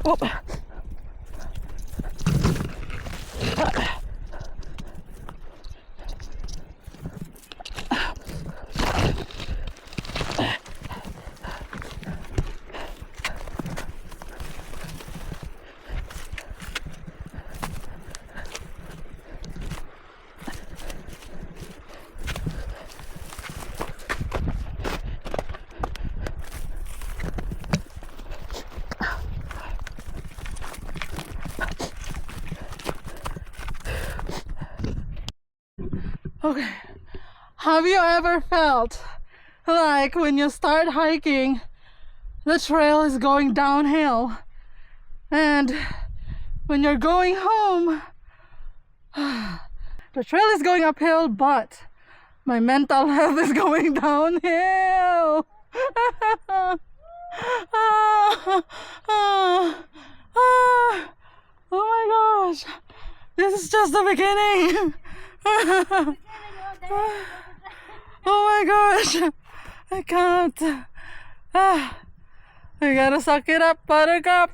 Oh. Okay, have you ever felt like when you start hiking, the trail is going downhill, and when you're going home, the trail is going uphill, but my mental health is going downhill? Oh my gosh, this is just the beginning. Oh my gosh, I can't. I gotta suck it up, Buttercup.